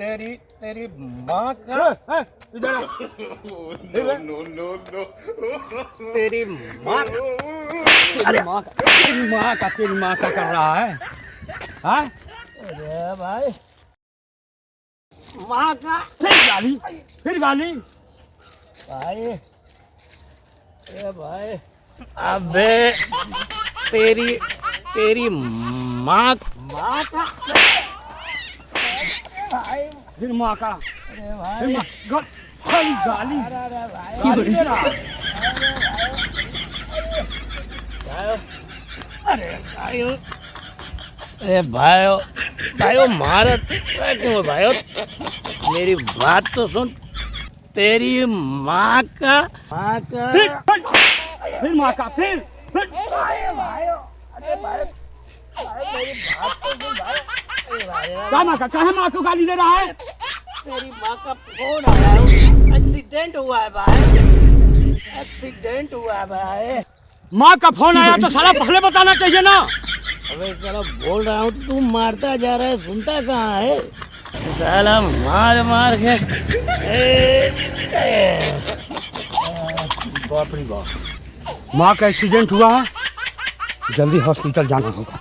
तेरी तेरी माँ का इधर नो नो नो तेरी माँ तेरी माँ का कर रहा है हाँ? अरे भाई माँ का फिर गाली भाई अरे भाई अबे तेरी तेरी माँ का फिर माँ का अरे भाई गाली गाली दे रहा अरे भाई अरे भाई भाई मारा क्यों भाई मेरी बात तो सुन तेरी माँ का फिर माँ का फिर अरे भाई मेरी बात तो सुन भाई क्या माँ का कहाँ माँ को गाली दे रहा है तेरी माँ का फोन आया है एक्सीडेंट हुआ है भाई एक्सीडेंट हुआ है भाई माँ का फोन आया तो साला पहले बताना चाहिए ना अबे साला बोल रहा हूँ तो तू मारता जा रहा है सुनता कहाँ है साला मार मार के बाप रे बाप माँ का एक्सीडेंट हुआ है जल्दी हॉस्पिटल जाना होगा।